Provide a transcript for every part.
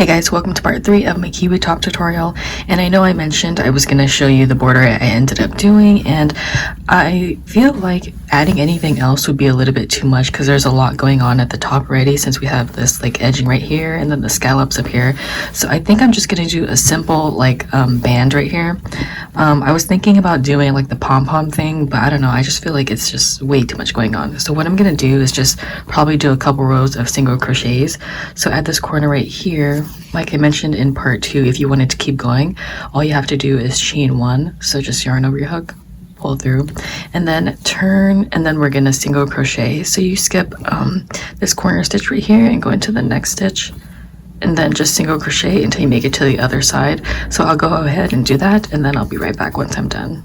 Hey guys, welcome to part 3 of my kiwi top tutorial. And I know I mentioned I was going to show you the border I ended up doing, and I feel like adding anything else would be a little bit too much because there's a lot going on at the top already, since we have this like edging right here and then the scallops up here. So I think I'm just going to do a simple like band right here. I was thinking about doing like the pom-pom thing, but I don't know, I just feel like it's just way too much going on. So what I'm going to do is just probably do a couple rows of single crochets. So at this corner right here, like I mentioned in part 2, if you wanted to keep going, all you have to do is chain 1. So just yarn over your hook, pull through, and then turn, and then we're gonna single crochet. So you skip this corner stitch right here and go into the next stitch, and then just single crochet until you make it to the other side. So I'll go ahead and do that, and then I'll be right back once I'm done.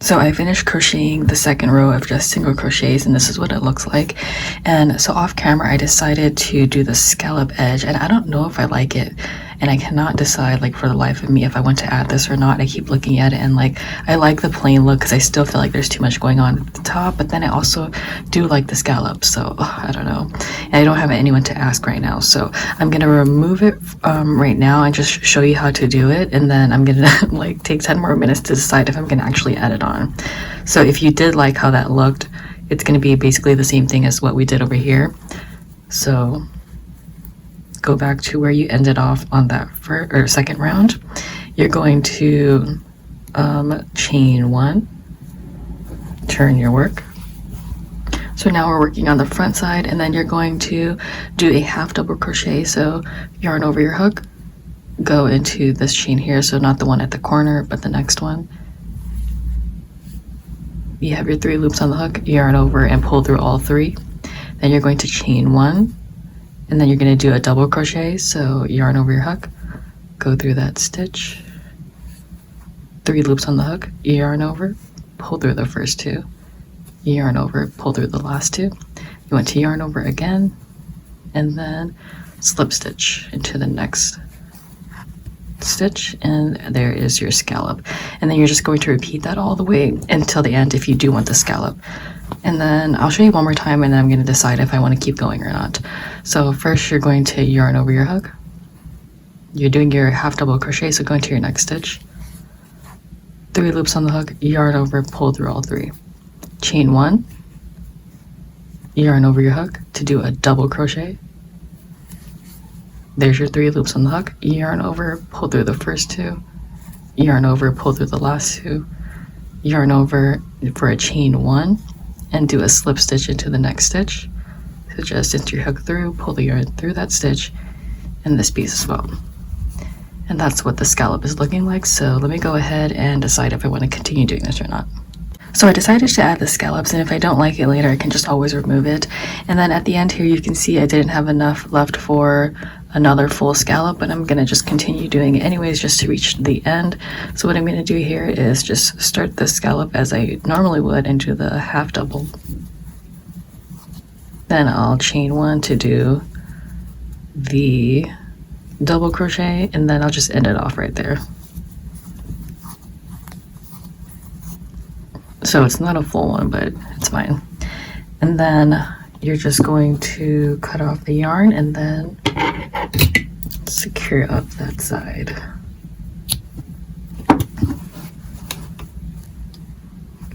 So I finished crocheting the second row of just single crochets, and this is what it looks like. And so off camera I decided to do the scallop edge, and I don't know if I like it, and I cannot decide like for the life of me if I want to add this or not. I keep looking at it and like I like the plain look because I still feel like there's too much going on at the top, but then I also do like the scallops, so I don't know. And I don't have anyone to ask right now, so I'm gonna remove it right now and just show you how to do it, and then I'm gonna like take 10 more minutes to decide if I'm gonna actually add it on. So if you did like how that looked, it's gonna be basically the same thing as what we did over here. So go back to where you ended off on that first or second round. You're going to chain 1, turn your work. So now we're working on the front side, and then you're going to do a half double crochet. So yarn over your hook, go into this chain here, so not the one at the corner but the next one. You have your 3 loops on the hook, yarn over and pull through all 3. Then you're going to chain 1, and then you're going to do a double crochet. So yarn over your hook, go through that stitch, 3 loops on the hook, yarn over, pull through the first 2, yarn over, pull through the last 2. You want to yarn over again, and then slip stitch into the next stitch, and there is your scallop. And then you're just going to repeat that all the way until the end if you do want the scallop. And then I'll show you one more time, and then I'm going to decide if I want to keep going or not. So first you're going to yarn over your hook, you're doing your half double crochet, so go into your next stitch, 3 loops on the hook, yarn over, pull through all 3, chain 1, yarn over your hook to do a double crochet. There's your 3 loops on the hook, yarn over, pull through the first 2, yarn over, pull through the last 2, yarn over for a chain 1, and do a slip stitch into the next stitch. So just enter your hook through, pull the yarn through that stitch, and this piece as well. And that's what the scallop is looking like. So let me go ahead and decide if I want to continue doing this or not. So I decided to add the scallops, and if I don't like it later, I can just always remove it. And then at the end here, you can see I didn't have enough left for another full scallop, but I'm gonna just continue doing it anyways just to reach the end. So what I'm gonna do here is just start the scallop as I normally would and do the half double. Then I'll chain 1 to do the double crochet, and then I'll just end it off right there. So it's not a full one, but it's fine. And then you're just going to cut off the yarn and then secure up that side.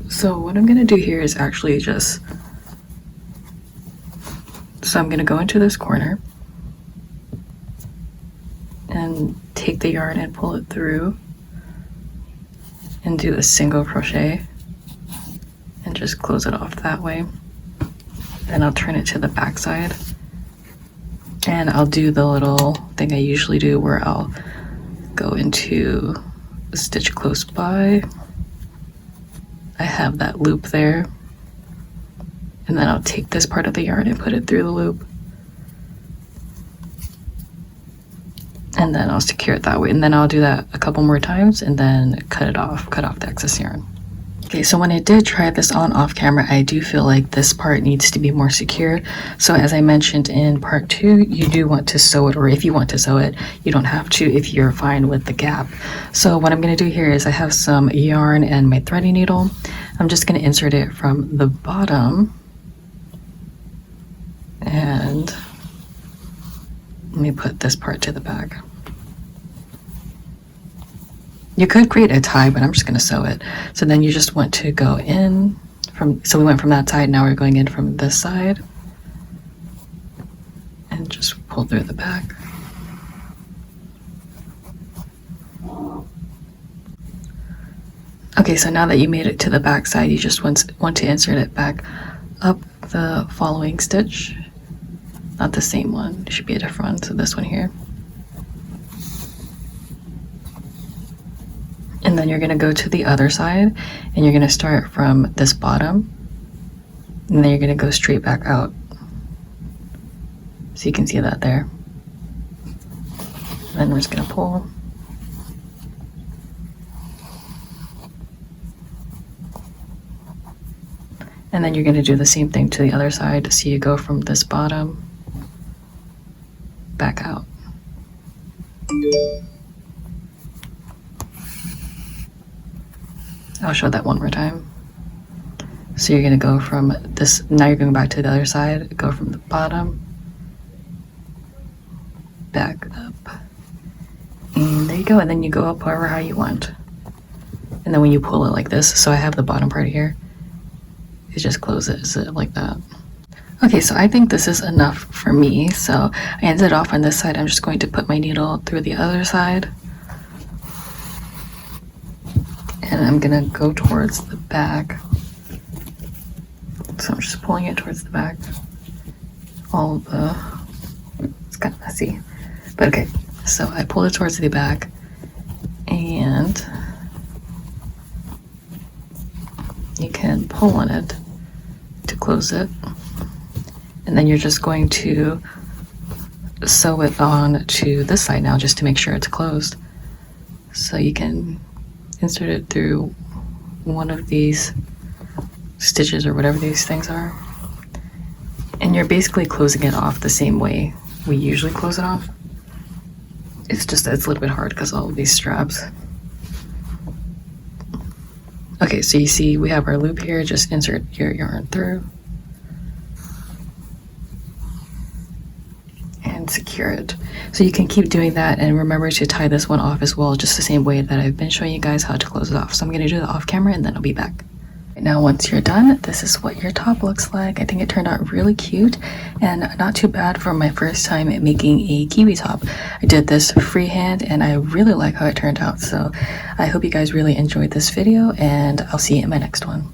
So what I'm gonna do here is actually just, so I'm gonna go into this corner and take the yarn and pull it through and do a single crochet and just close it off that way. Then I'll turn it to the back side, and I'll do the little thing I usually do where I'll go into a stitch close by. I have that loop there, and then I'll take this part of the yarn and put it through the loop, and then I'll secure it that way. And then I'll do that a couple more times and then cut off the excess yarn. Okay, so when I did try this on off camera, I do feel like this part needs to be more secured. So as I mentioned in part 2, you do want to sew it, or if you want to sew it, you don't have to if you're fine with the gap. So what I'm going to do here is I have some yarn and my threading needle. I'm just going to insert it from the bottom and Let me put this part to the back. You could create a tie, but I'm just going to sew it. So then you just want to go in from, so we went from that side, now we're going in from this side. And just pull through the back. Okay, so now that you made it to the back side, you just want to insert it back up the following stitch. Not the same one, it should be a different one, so this one here. And then you're going to go to the other side, and you're going to start from this bottom, and then you're going to go straight back out. So you can see that there. And then we're just going to pull. And then you're going to do the same thing to the other side. So you go from this bottom back out. I'll show that one more time. So you're going to go from this, now you're going back to the other side, go from the bottom, back up. And there you go. And then you go up however high you want. And then when you pull it like this, so I have the bottom part here, you just close it like that. Okay, so I think this is enough for me. So I ended off on this side. I'm just going to put my needle through the other side. And I'm gonna go towards the back. So I'm just pulling it towards the back. It's kind of messy. But okay, so I pulled it towards the back and you can pull on it to close it. And then you're just going to sew it on to this side now just to make sure it's closed. So you can insert it through one of these stitches or whatever these things are. And you're basically closing it off the same way we usually close it off. It's just that it's a little bit hard because all of these straps. Okay, so you see we have our loop here. Just insert your yarn through and secure it. So you can keep doing that, and remember to tie this one off as well, just the same way that I've been showing you guys how to close it off. So I'm going to do the off camera and then I'll be back. Now once you're done, this is what your top looks like. I think it turned out really cute and not too bad for my first time making a kiwi top. I did this freehand and I really like how it turned out. So I hope you guys really enjoyed this video, and I'll see you in my next one.